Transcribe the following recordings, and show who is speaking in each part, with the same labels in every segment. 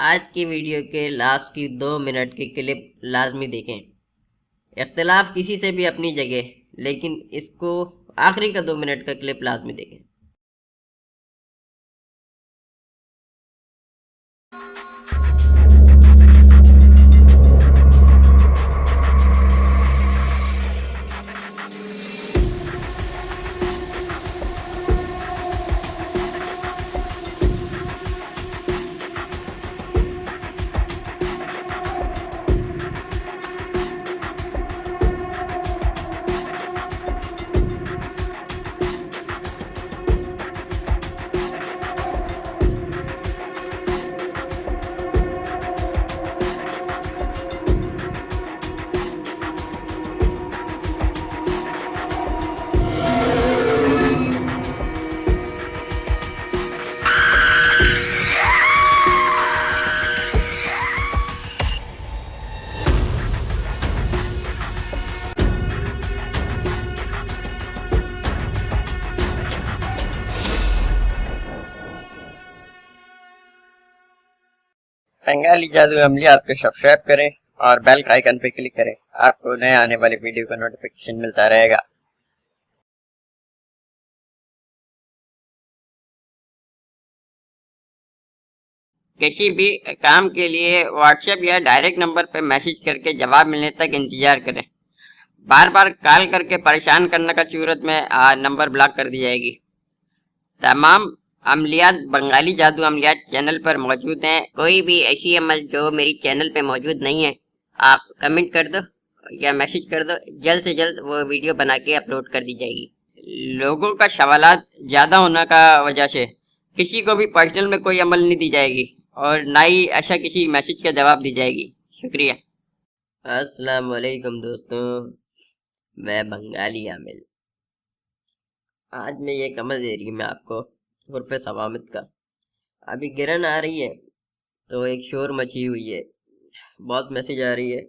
Speaker 1: آج کی ویڈیو کے لاسٹ کی 2 منٹ کی کلپ لازمی دیکھیں۔ اختلاف کسی سے بھی اپنی جگہ، لیکن اس کو آخری کا 2 منٹ کا کلپ لازمی دیکھیں۔
Speaker 2: بنگالی جادو عملیات کو سبسکرائب کریں اور بیل کا آئیکن پہ کلک کریں، آپ کو نئے آنے والی ویڈیو کا نوٹیفیکیشن ملتا رہے گا۔
Speaker 3: کسی بھی کام کے لیے واٹس ایپ یا ڈائریکٹ نمبر پہ میسج کر کے جواب ملنے تک انتظار کریں۔ بار بار کال کر کے پریشان کرنے کا صورت میں نمبر بلاک کر دی جائے گی۔ تمام عملیات بنگالی جادو عملیات چینل پر موجود ہیں۔ کوئی بھی ایسی عمل جو میری چینل پہ موجود نہیں ہے، آپ کمنٹ کر دو یا میسج کر دو، جلد سے جلد وہ ویڈیو بنا کے اپلوڈ کر دی جائے گی۔ لوگوں کا سوالات زیادہ ہونے کا وجہ سے کسی کو بھی پرسنل میں کوئی عمل نہیں دی جائے گی اور نہ ہی ایسا کسی میسج کا جواب دی جائے گی۔ شکریہ۔
Speaker 1: السلام علیکم دوستوں، میں بنگالی عامل۔ آج میں یہ عمل دے رہی ہوں میں آپ کو حرف ثوامت کا۔ ابھی گرن آ رہی ہے تو ایک شور مچی ہوئی ہے، بہت میسج آ رہی ہے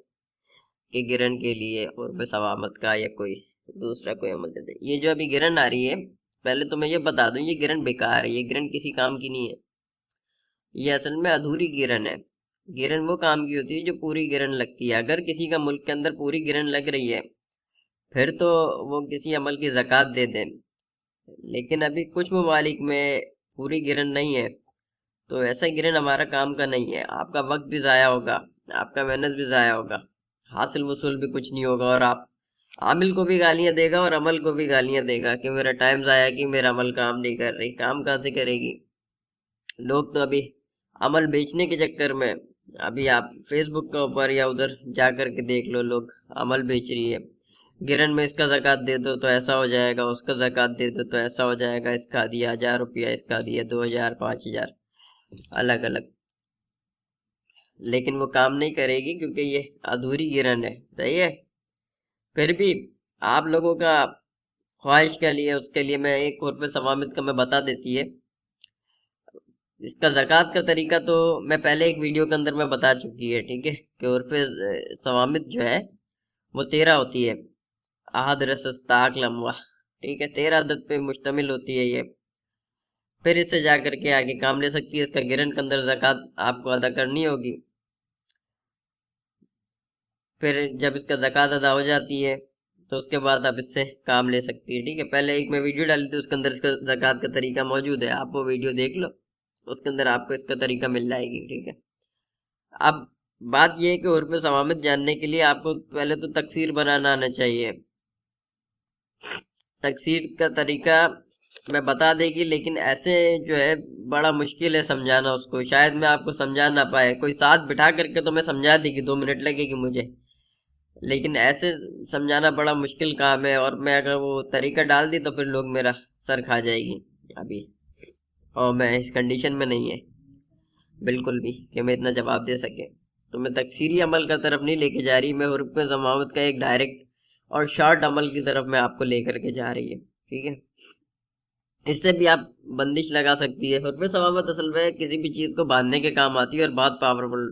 Speaker 1: کہ گرن کے لیے حرف ثوامت کا یا کوئی دوسرا کوئی عمل دے دے۔ یہ جو ابھی گرن آ رہی ہے، پہلے تو میں یہ بتا دوں یہ گرن بیکار ہے، یہ گرن کسی کام کی نہیں ہے، یہ اصل میں ادھوری گرن ہے۔ گرن وہ کام کی ہوتی ہے جو پوری گرن لگتی ہے۔ اگر کسی کا ملک کے اندر پوری گرن لگ رہی ہے پھر تو وہ کسی عمل کی زکوٰۃ دے دیں، لیکن ابھی کچھ ممالک میں پوری گرن نہیں ہے تو ایسا گرن ہمارا کام کا نہیں ہے۔ آپ کا وقت بھی ضائع ہوگا، آپ کا محنت بھی ضائع ہوگا، حاصل وصول بھی کچھ نہیں ہوگا، اور آپ عامل کو بھی گالیاں دے گا اور عمل کو بھی گالیاں دے گا کہ میرا ٹائم ضائع کی، میرا عمل کام نہیں کر رہی۔ کام کہاں سے کرے گی؟ لوگ تو ابھی عمل بیچنے کے چکر میں، ابھی آپ فیس بک کے اوپر یا ادھر جا کر کے دیکھ لو، لوگ عمل بیچ رہی ہے۔ گرن میں اس کا زکوٰۃ دے دو تو ایسا ہو جائے گا، اس کا زکوٰۃ دے دو تو ایسا ہو جائے گا، اس کا دیا 1000 روپیہ، اس کا دیا 2000 5000 الگ الگ، لیکن وہ کام نہیں کرے گی کیونکہ یہ ادھوری گرن ہے۔ صحیح ہے؟ پھر بھی آپ لوگوں کا خواہش کے لیے، اس کے لیے میں ایک حرف ثوامت کا میں بتا دیتی ہے۔ اس کا زکوٰۃ کا طریقہ تو میں پہلے ایک ویڈیو کے اندر میں بتا چکی ہے، ٹھیک ہے، کہ حرف ثوامت جو ہے وہ 13 ہوتی ہے، احد رسس طاق لموہ، ٹھیک ہے، 13 عدد پہ مشتمل ہوتی ہے یہ۔ پھر اس سے جا کر کے آگے کام لے سکتی ہے۔ اس کا گرن کے اندر زکوٰۃ آپ کو ادا کرنی ہوگی۔ پھر جب اس کا زکوٰۃ ادا ہو جاتی ہے تو اس کے بعد آپ اس سے کام لے سکتی ہے، ٹھیک ہے۔ پہلے ایک میں ویڈیو ڈالی تھی، اس کے اندر اس کا زکوٰۃ کا طریقہ موجود ہے، آپ وہ ویڈیو دیکھ لو، اس کے اندر آپ کو اس کا طریقہ مل جائے گی، ٹھیک ہے۔ اب بات یہ ہے کہ حرف ثوامت جاننے کے لیے آپ کو پہلے تو تکسیر بنانا آنا چاہیے۔ تکسیر کا طریقہ میں بتا دے گی، لیکن ایسے جو ہے بڑا مشکل ہے سمجھانا اس کو، شاید میں آپ کو سمجھا نہ پائے۔ کوئی ساتھ بٹھا کر کے تو میں سمجھا دے گی، 2 منٹ لگے گی مجھے، لیکن ایسے سمجھانا بڑا مشکل کام ہے، اور میں اگر وہ طریقہ ڈال دی تو پھر لوگ میرا سر کھا جائے گی ابھی، اور میں اس کنڈیشن میں نہیں ہے بالکل بھی کہ میں اتنا جواب دے سکے۔ تو میں تکسیری عمل کا طرف نہیں لے کے جا رہی، میں حرف ثوامت کا ایک ڈائریکٹ اور شارٹ عمل کی طرف میں آپ کو لے کر کے جا رہی ہے، ٹھیک ہے۔ اس سے بھی آپ بندش لگا سکتی ہے۔ حرف ثوامت اصل میں کسی بھی چیز کو باندھنے کے کام آتی ہے اور بہت پاورفل۔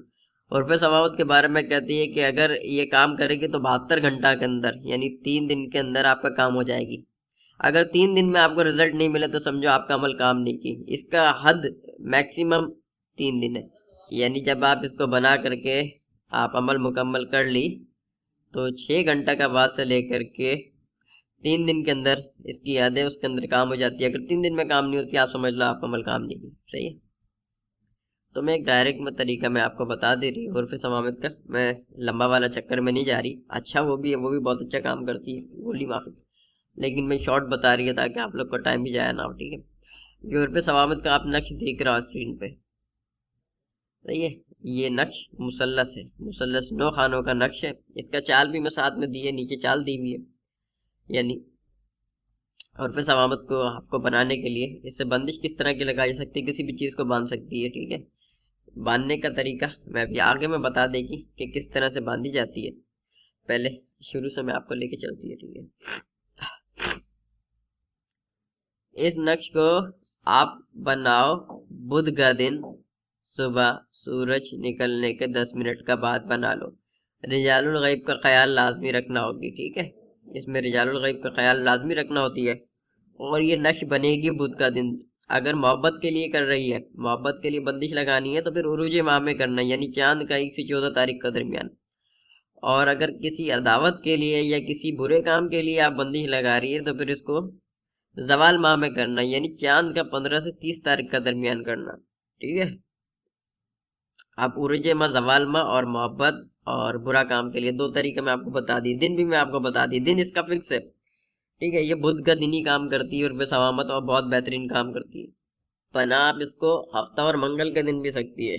Speaker 1: حرف ثوامت کے بارے میں کہتی ہے کہ اگر یہ کام کرے گی تو 72 گھنٹہ کے اندر، یعنی 3 دن کے اندر آپ کا کام ہو جائے گی۔ اگر 3 دن میں آپ کو رزلٹ نہیں ملے تو سمجھو آپ کا عمل کام نہیں کی۔ اس کا حد میکسیمم 3 دن ہے، یعنی جب آپ اس کو بنا کر کے آپ عمل مکمل کر لی تو 6 گھنٹہ کا بعد سے لے کر کے 3 دن کے اندر اس کی یادیں اس کے اندر کام ہو جاتی ہے. اگر 3 دن میں کام نہیں ہوتی آپ سمجھ لو آپ عمل کام نہیں کی. صحیح ہے. تو میں ایک ڈائریکٹ میں طریقہ میں آپ کو بتا دے رہی حروف ثوابت کا. میں لمبا والا چکر میں نہیں جا رہی. اچھا وہ بھی ہے, وہ بھی بہت اچھا کام کرتی ہے, بولی معافی, لیکن میں شارٹ بتا رہی ہے تاکہ آپ لوگ کو ٹائم بھی جایا نہ ہو. ٹھیک ہے. یہ حروف ثوابت کا آپ نقش دیکھ رہا ہو اسکرین پہ. صحیح ہے. یہ نقش مثلث ہے, مثلث 9 خانوں کا نقش ہے. اس کا چال بھی میں ساتھ میں دی ہے, نیچے چال دی ہوئی ہے. یعنی حروف ثوابت کو آپ کو بنانے کے لیے اس سے بندش کس طرح کی لگائی جا سکتی ہے, کسی بھی چیز کو باندھ سکتی ہے. ٹھیک ہے. باندھنے کا طریقہ میں ابھی آگے میں بتا دے گی کہ کس طرح سے باندھی جاتی ہے. پہلے شروع سے میں آپ کو لے کے چلتی ہے. ٹھیک ہے. اس نقش کو آپ بناؤ بدھ کا دن صبح سورج نکلنے کے 10 منٹ کا بعد بنا لو. رجال الغیب کا خیال لازمی رکھنا ہوگی. ٹھیک ہے. اس میں رجال الغیب کا خیال لازمی رکھنا ہوتی ہے. اور یہ نقش بنے گی بدھ کا دن. اگر محبت کے لیے کر رہی ہے, محبت کے لیے بندش لگانی ہے, تو پھر عروج ماہ میں کرنا ہے, یعنی چاند کا 1 سے 14 تاریخ کا درمیان. اور اگر کسی عداوت کے لیے یا کسی برے کام کے لیے آپ بندش لگا رہی ہے تو پھر اس کو زوال ماہ میں کرنا, یعنی چاند کا 15 سے 30 تاریخ کا درمیان کرنا. ٹھیک ہے. آپ عروج ماہ, زوال ماہ اور محبت اور برا کام کے لیے 2 طریقے میں آپ کو بتا دی. دن بھی میں آپ کو بتا دی, دن اس کا فکس ہے. ٹھیک ہے. یہ بدھ کا دن ہی کام کرتی ہے اور بے ثوامت اور بہت بہترین کام کرتی ہے. پناہ آپ اس کو ہفتہ اور منگل کے دن بھی سکتی ہے,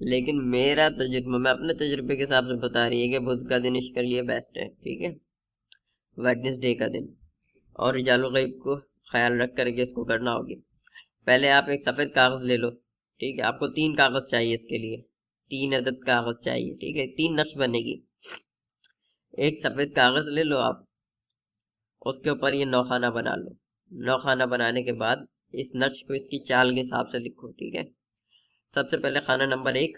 Speaker 1: لیکن میرا تجربہ, میں اپنے تجربے کے حساب سے بتا رہی ہے کہ بدھ کا دن اس کے لیے بیسٹ ہے. ٹھیک ہے. ویڈنسڈے کا دن. اور رجال الغیب کو خیال رکھ کر کے اس کو کرنا ہوگی. پہلے آپ ایک سفید کاغذ لے لو. ٹھیک ہے. آپ کو 3 کاغذ چاہیے اس کے لیے, 3 عدد کاغذ چاہیے. ٹھیک ہے. 3 نقش بنے گی. ایک سفید کاغذ لے لو آپ, اس کے اوپر یہ 9 خانہ بنا لو. 9 خانہ بنانے کے بعد اس نقش کو اس کی چال کے حساب سے لکھو. ٹھیک ہے. سب سے پہلے خانہ نمبر 1,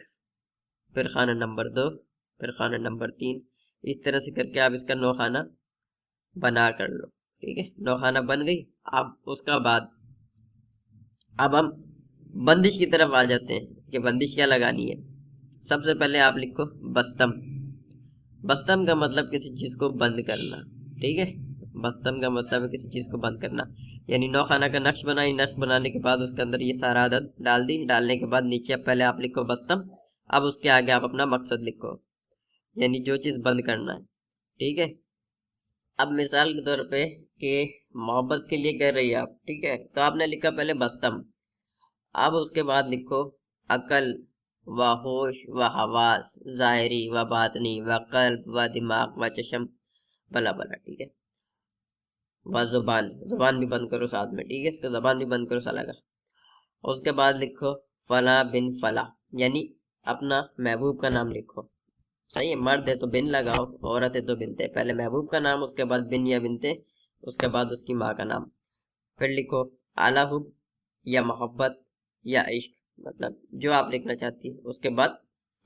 Speaker 1: پھر خانہ نمبر 2, پھر خانہ نمبر 3. اس طرح سے کر کے آپ اس کا 9 خانہ بنا کر لو. ٹھیک ہے. 9 خانہ بن گئی. اب اس کا بعد اب ہم بندش کی طرف آ جاتے ہیں کہ بندش کیا لگانی ہے. سب سے پہلے آپ لکھو بستم. بستم کا مطلب کسی چیز کو بند کرنا. ٹھیک ہے. بستم کا مطلب ہے کسی چیز کو بند کرنا. یعنی 9 خانہ کا نقش بنائی, نقش بنانے کے بعد اس کے اندر یہ سارا عدد ڈال دی. ڈالنے کے بعد نیچے اب پہلے آپ لکھو بستم. اب اس کے آگے آپ اپنا مقصد لکھو, یعنی جو چیز بند کرنا ہے. ٹھیک ہے. اب مثال کے طور پہ کہ محبت کے لیے کر رہی ہے آپ. ٹھیک ہے. تو آپ نے لکھا پہلے بستم. اب اس کے بعد لکھو عقل و ہوش و حواس, ظاہری و باطنی و قلب و دماغ و چشم بلا بلا. ٹھیک ہے. و زبان, زبان بھی بند کرو ساتھ میں. ٹھیک ہے. اس کا زبان بھی بند کرو سالہ کا. اس کے بعد لکھو فلاں بن فلاں, یعنی اپنا محبوب کا نام لکھو. صحیح ہے. مرد ہے تو بن لگاؤ, عورت ہے تو بنتے. پہلے محبوب کا نام, اس کے بعد بن یا بنتے, اس کے بعد اس کی ماں کا نام. پھر لکھو اعلیٰ حب یا محبت یا عشق, مطلب جو آپ لکھنا چاہتی ہے. اس کے بعد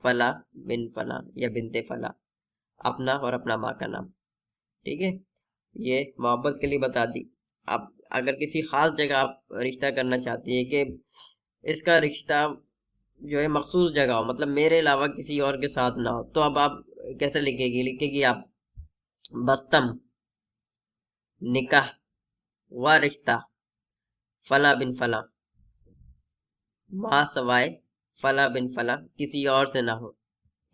Speaker 1: فلاں بن فلاں یا بنتے فلاں, اپنا اور اپنا ماں کا نام. ٹھیک ہے. یہ محبت کے لیے بتا دی. اب اگر کسی خاص جگہ آپ رشتہ کرنا چاہتی ہے کہ اس کا رشتہ جو ہے مخصوص جگہ ہو, مطلب میرے علاوہ کسی اور کے ساتھ نہ ہو, تو اب آپ کیسے لکھے گی؟ لکھے گی آپ بستم نکاح و رشتہ فلاں بن فلاں ماں سوائے فلاں بن فلاں کسی اور سے نہ ہو.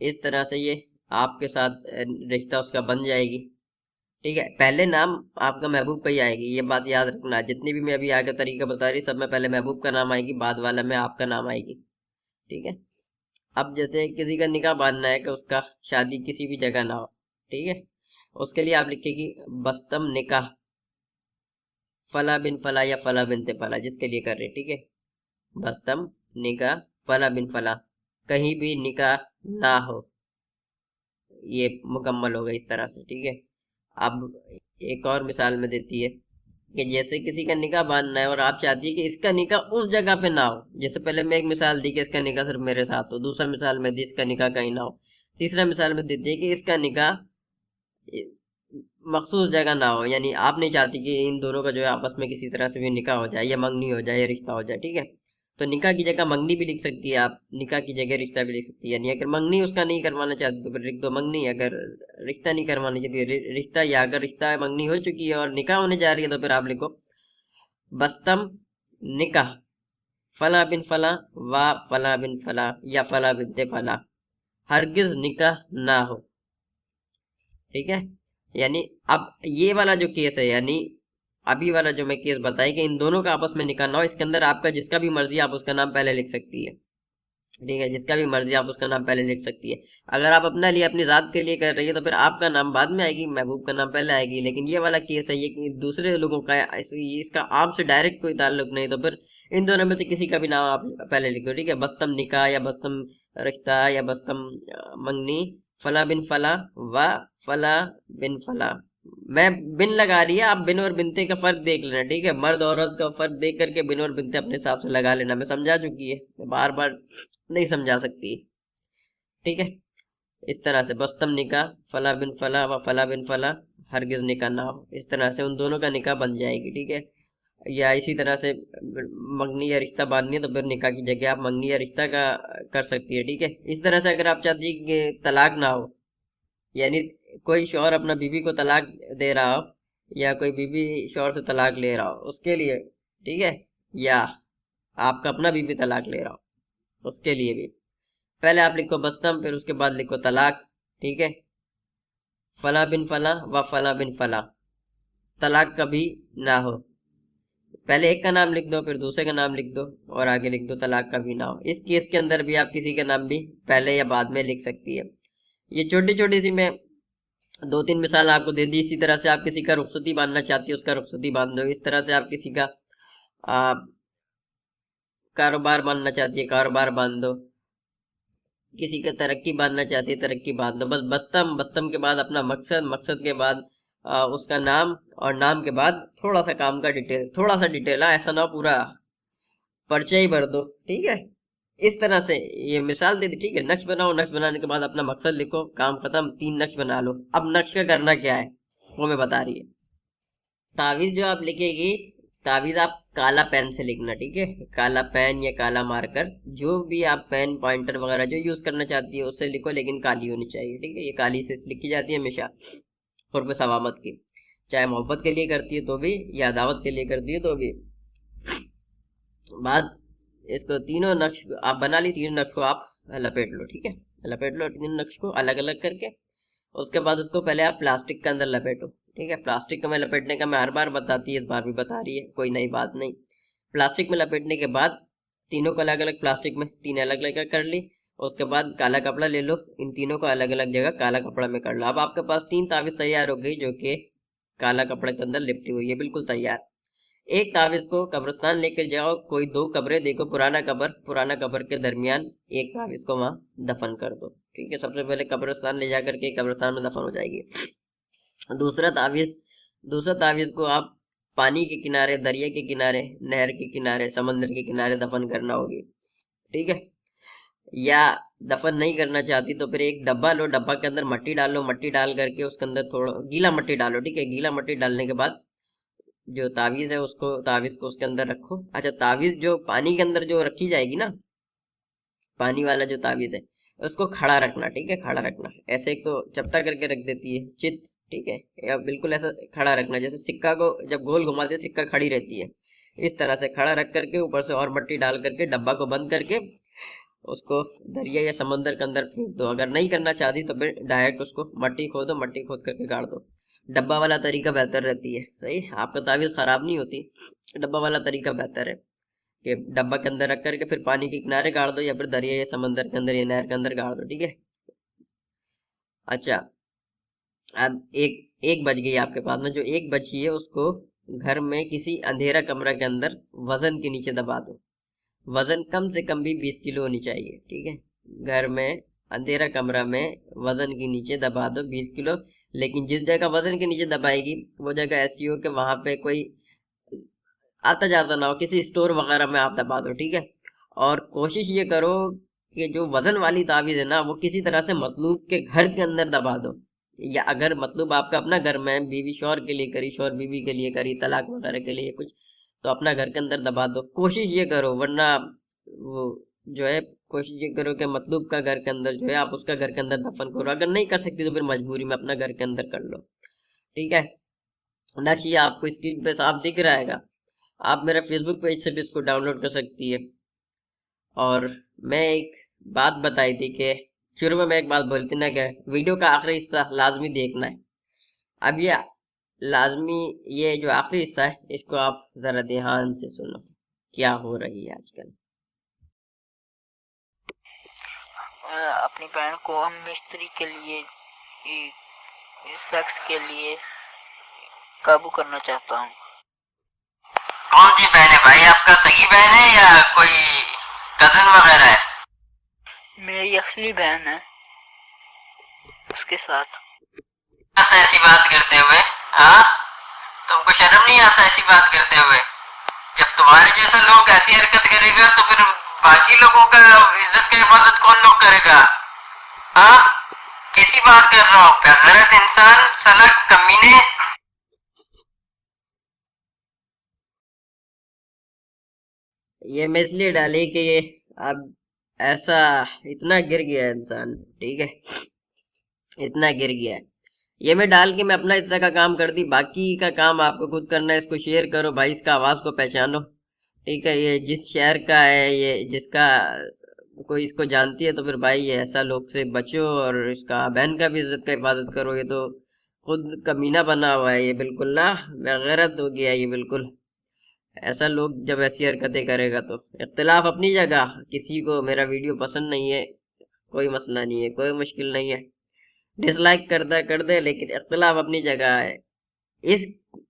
Speaker 1: اس طرح سے یہ آپ کے ساتھ رشتہ اس کا بن جائے گی. ٹھیک ہے. پہلے نام آپ کا محبوب کا ہی آئے گی, یہ بات یاد رکھنا. جتنی بھی میں ابھی آگے طریقہ بتا رہی, سب میں پہلے محبوب کا نام آئے گی, بعد والا میں آپ کا نام آئے گی. ٹھیک ہے. اب جیسے کسی کا نکاح باندھنا ہے کہ اس کا شادی کسی بھی جگہ نہ ہو. ٹھیک ہے. اس کے لیے آپ لکھے گی بستم نکاح فلاں بن فلاں یا فلاں بنتے فلاں, جس کے لیے کر رہے. ٹھیک ہے. بستم نکاح فلاں بن فلاں, کہیں بھی نکاح نہ ہو, یہ مکمل ہوگا اس طرح سے. ٹھیک ہے. اب ایک اور مثال میں دیتی ہے کہ جیسے کسی کا نکاح باندھنا ہے اور آپ چاہتی ہے کہ اس کا نکاح اس جگہ پہ نہ ہو. جیسے پہلے میں ایک مثال دی کہ اس کا نکاح صرف میرے ساتھ ہو, دوسرا مثال میں دی اس کا نکاح کہیں نہ ہو, تیسرا مثال میں دیتی ہے کہ اس کا نکاح مخصوص جگہ نہ ہو, یعنی آپ نہیں چاہتی کہ ان دونوں کا جو ہے آپس میں کسی طرح سے بھی نکاح ہو جائے یا منگنی ہو جائے یا رشتہ ہو جائے. ٹھیک ہے. تو نکاح کی جگہ منگنی بھی لکھ سکتی ہے آپ، نکاح کی جگہ رشتہ بھی لکھ سکتی ہے. یعنی اگر منگنی اس کا نہیں کروانا چاہتی تو پھر لکھ دو منگنی، اگر رشتہ نہیں کروانا چاہتی رشتہ، یا اگر رشتہ منگنی ہو چکی ہے اور نکاح ہونے جا رہی ہے تو پھر آپ لکھو بستم نکاح فلاں بن فلاں و فلاں بن فلاں یا فلاں بنت فلاں، ہرگز نکاح نہ ہو. ٹھیک ہے. یعنی اب یہ والا جو کیس ہے، یعنی ابھی والا جو میں کیس بتائی کہ ان دونوں کا آپس میں نکاح نہ ہو، اس کے اندر آپ کا جس کا بھی مرضی آپ اس کا نام پہلے لکھ سکتی ہے. ٹھیک ہے، جس کا بھی مرضی آپ اس کا نام پہلے لکھ سکتی ہے. اگر آپ اپنے لیے اپنی ذات کے لیے کر رہی ہے تو پھر آپ کا نام بعد میں آئے گی، محبوب کا نام پہلے آئے گی. لیکن یہ والا کیس ہے یہ کہ دوسرے لوگوں کا ہے، اس کا آپ سے ڈائریکٹ کوئی تعلق نہیں، تو پھر ان دونوں میں سے کسی کا بھی نام آپ پہلے لکھو. ٹھیک ہے، بستم نکاح یا بستم رشتہ یا بستم منگنی فلاں بن فلاں و فلاں بن فلاں. میں بن لگا رہی ہے، آپ بن اور بنتے کا فرق دیکھ لینا. ٹھیک ہے، مرد عورت کا فرق دیکھ کر کے بن اور بنتے اپنے حساب سے لگا لینا. میں سمجھا چکی ہے، میں بار بار نہیں سمجھا سکتی. ٹھیک ہے، اس طرح سے بستم نکاح فلاں بن فلاں و فلاں بن فلاں ہرگز نکاح نہ ہو، اس طرح سے ان دونوں کا نکاح بن جائے گی. ٹھیک ہے، یا اسی طرح سے منگنی یا رشتہ باندھنی ہے تو پھر نکاح کی جگہ آپ منگنی یا رشتہ کا کر سکتی ہے. ٹھیک ہے، اس طرح سے اگر آپ چاہتی ہیں کہ طلاق نہ ہو، یعنی کوئی شوہر اپنا بیوی کو طلاق دے رہا ہو یا کوئی بیوی شوہر سے طلاق لے رہا ہو اس کے لیے، ٹھیک ہے، یا آپ کا اپنا بیوی طلاق لے رہا ہو اس کے لیے بھی پہلے آپ لکھو بستم، پھر اس کے بعد لکھو طلاق. ٹھیک ہے، فلاں بن فلاں و فلاں بن فلاں، طلاق کبھی نہ ہو. پہلے ایک کا نام لکھ دو، پھر دوسرے کا نام لکھ دو اور آگے لکھ دو طلاق کبھی نہ ہو. اس کیس کے اندر بھی آپ کسی کا نام بھی پہلے یا بعد میں لکھ سکتی ہے. یہ چھوٹی چھوٹی سی میں 2-3 مثال آپ کو دے دی. اسی طرح سے آپ کسی کا رخصتی باندھنا چاہتی ہے اس کا رخصتی باندھ دو. اس طرح سے آپ کسی کا کاروبار باندھنا چاہتی ہے کاروبار باندھ دو. کسی کا ترقی باندھنا چاہتی ہے ترقی باندھ دو. بس بستم کے بعد اپنا مقصد کے بعد اس کا نام، اور نام کے بعد تھوڑا سا کام کا ڈیٹیل، تھوڑا سا ڈیٹیل، ایسا نہ پورا پرچہ ہی بھر دو. ٹھیک ہے، اس طرح سے یہ مثال دے دی. ٹھیک ہے، نقش بناؤ، نقش بنانے کے بعد اپنا مقصد لکھو، کام ختم. 3 نقش بنا لو. اب نقش کا کرنا کیا ہے وہ میں بتا رہی ہے. تعویذ جو آپ لکھے گی، تعویذ آپ کالا پین سے لکھنا. ٹھیک ہے، کالا پین یا کالا مارکر، جو بھی آپ پین پوائنٹر وغیرہ جو یوز کرنا چاہتی ہے اس سے لکھو، لیکن کالی ہونی چاہیے. ٹھیک ہے، یہ کالی سے لکھی جاتی ہے ہمیشہ حرف ثوابت کی، چاہے محبت کے لیے کرتی ہے تو بھی یا عداوت کے لیے کرتی ہے تو بھی. بعد اس کو تینوں نقش آپ بنا لی، 3 نقش کو آپ لپیٹ لو. ٹھیک ہے، لپیٹ لو 3 نقش کو الگ الگ کر کے. اس کے بعد اس کو پہلے آپ پلاسٹک کے اندر لپیٹو. ٹھیک ہے، پلاسٹک میں لپیٹنے کا میں ہر بار بتاتی ہے، اس بار بھی بتا رہی ہے، کوئی نئی بات نہیں. پلاسٹک میں لپیٹنے کے بعد تینوں کو الگ الگ پلاسٹک میں 3 الگ الگ کر لی. اس کے بعد کالا کپڑا لے لو، ان تینوں کو الگ الگ جگہ کالا کپڑا میں کر لو. اب آپ کے پاس 3 تعویذ تیار ہو گئی جو کہ کالا کپڑے کے اندر لپٹی ہوئی ہے، بالکل تیار. ایک تعویذ کو قبرستان لے کر جاؤ، کوئی 2 قبریں دیکھو، پرانا قبر کے درمیان ایک تعویذ کو وہاں دفن کر دو. ٹھیک ہے، سب سے پہلے قبرستان لے جا کر کے قبرستان میں دفن ہو جائے گی. دوسرا تعویذ کو آپ پانی کے کنارے، دریا کے کنارے، نہر کے کنارے، سمندر کے کنارے دفن کرنا ہوگی. ٹھیک ہے، یا دفن نہیں کرنا چاہتی تو پھر ایک ڈبہ لو، ڈبہ کے اندر مٹی ڈالو، مٹی ڈال کر کے اس کے اندر تھوڑا گیلا مٹی ڈالو. ٹھیک ہے، گیلا مٹی ڈالنے کے بعد جو تعویذ ہے تعویذ کو اس کے اندر رکھو. اچھا، تعویذ جو پانی کے اندر جو رکھی جائے گی نا، پانی والا جو تعویذ ہے اس کو کھڑا رکھنا. ٹھیک ہے، کھڑا رکھنا. ایسے ایک تو چپٹا کر کے رکھ دیتی ہے چت. ٹھیک ہے، یا بالکل ایسا کھڑا رکھنا جیسے سکہ کو جب گول گھماتے سکہ کھڑی رہتی ہے، اس طرح سے کھڑا رکھ کر کے اوپر سے اور مٹی ڈال کر کے ڈبہ کو بند کر کے اس کو دریا یا سمندر کے اندر پھینک دو. اگر نہیں کرنا چاہتی تو پھر ڈائریکٹ اس کو مٹی کھود کر کے گاڑ دو. ڈبہ والا طریقہ بہتر رہتی ہے. صحیح، آپ کا تعویذ خراب نہیں ہوتی. ڈبہ والا طریقہ بہتر ہے کہ ڈبہ کے اندر رکھ کر کے پھر پانی کے کنارے گاڑ دو، یا پھر دریا یا سمندر کے اندر یا نہر کے اندر گاڑ دو. ٹھیک ہے. اچھا، اب ایک بچ گئی آپ کے پاس نا، جو ایک بچی ہے اس کو گھر میں کسی اندھیرا کمرہ کے اندر وزن کے نیچے دبا دو. وزن کم سے کم بھی 20 کلو ہونی چاہیے. ٹھیک ہے، گھر میں اندھیرا کمرہ میں وزن کے نیچے دبا دو 20 کلو. لیکن جس جگہ وزن کے نیچے دبائے گی وہ جگہ ایسی ہو کہ وہاں پہ کوئی آتا جاتا نہ ہو، کسی اسٹور وغیرہ میں آپ دبا دو. ٹھیک ہے، اور کوشش یہ کرو کہ جو وزن والی تعویذ ہے نا وہ کسی طرح سے مطلوب کے گھر کے اندر دبا دو. یا اگر مطلوب آپ کا اپنا گھر میں بیوی شوہر کے لیے کری، شوہر بیوی کے لیے کری، طلاق وغیرہ کے لیے کچھ، تو اپنا گھر کے اندر دبا دو. کوشش یہ کرو، ورنہ وہ جو ہے کوشش یہ کرو کہ مطلوب کا گھر کے اندر جو ہے آپ اس کا گھر کے اندر دفن کرو. اگر نہیں کر سکتی تو پھر مجبوری میں اپنا گھر کے اندر کر لو, ٹھیک ہے. نقش یہ آپ کو اسکرین پہ صاف دکھ رہا ہے گا. آپ میرا فیس بک پیج سے بھی اس کو ڈاؤن لوڈ کر سکتی ہے. اور میں ایک بات بتائی تھی کہ شروع میں ایک بات بولتی نا کہ ویڈیو کا آخری حصہ لازمی دیکھنا ہے. اب یہ لازمی یہ جو آخری حصہ ہے اس کو آپ ذرا دھیان سے سنو کیا ہو رہی ہے آج کل.
Speaker 4: اپنی بہن کو ہم مستری کے لیے سیکس کے لیے قابو کرنا چاہتا ہوں.
Speaker 3: کون سی بہن ہے بھائی, آپ کا سگی بہن ہے یا کوئی کزن وغیرہ ہے؟
Speaker 4: میری اصلی بہن ہے, اس کے ساتھ.
Speaker 3: ایسی بات کرتے ہوئے ہاں, تم کو شرم نہیں آتا ایسی بات کرتے ہوئے؟ جب تمہارے جیسا لوگ ایسی حرکت کرے گا تو پھر باقی لوگوں کا عزت کا حفاظت کون لوگ کرے گا؟ ہاں کیسی بات کر رہا ہوں, غلط انسان سلا کمینے.
Speaker 1: یہ میں اس لیے ڈالی کہ یہ اب ایسا اتنا گر گیا ہے انسان, ٹھیک ہے, اتنا گر گیا ہے. یہ میں ڈال کے میں اپنا حصہ کا کام کر دی, باقی کا کام آپ کو خود کرنا ہے. اس کو شیئر کرو بھائی, اس کا آواز کو پہچانو, ٹھیک ہے. یہ جس شہر کا ہے, یہ جس کا کوئی اس کو جانتی ہے تو پھر بھائی یہ ایسا لوگ سے بچو, اور اس کا بہن کا بھی عزت کا حفاظت کرو. یہ تو خود کمینہ بنا ہوا ہے, یہ بالکل نا بغیرت ہو گیا ہے یہ بالکل. ایسا لوگ جب ایسی حرکتیں کرے گا تو اختلاف اپنی جگہ. کسی کو میرا ویڈیو پسند نہیں ہے کوئی مسئلہ نہیں ہے, کوئی مشکل نہیں ہے, ڈس لائک کر دے, لیکن اختلاف اپنی جگہ ہے. اس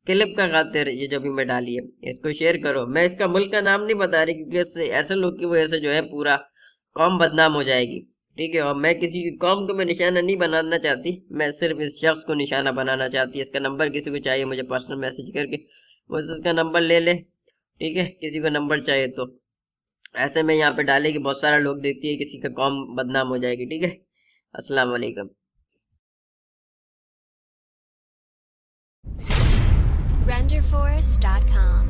Speaker 1: کلپ کا خاطر یہ جو بھی میں ڈالی ہے اس کو شیئر کرو. میں اس کا ملک کا نام نہیں بتا رہی کیونکہ اس سے ایسے لوگ کی وجہ سے جو ہے پورا قوم بدنام ہو جائے گی, ٹھیک ہے. اور میں کسی کی قوم کو میں نشانہ نہیں بنانا چاہتی, میں صرف اس شخص کو نشانہ بنانا چاہتی. اس کا نمبر کسی کو چاہیے مجھے پرسنل میسج کر کے وہ اس کا نمبر لے لے, ٹھیک ہے. کسی کو نمبر چاہیے تو ایسے میں یہاں پہ ڈالے کہ بہت سارا لوگ دیکھتی ہے, کسی کا قوم بدنام ہو جائے گی, ٹھیک ہے. السلام علیکم.
Speaker 5: RenderForce.com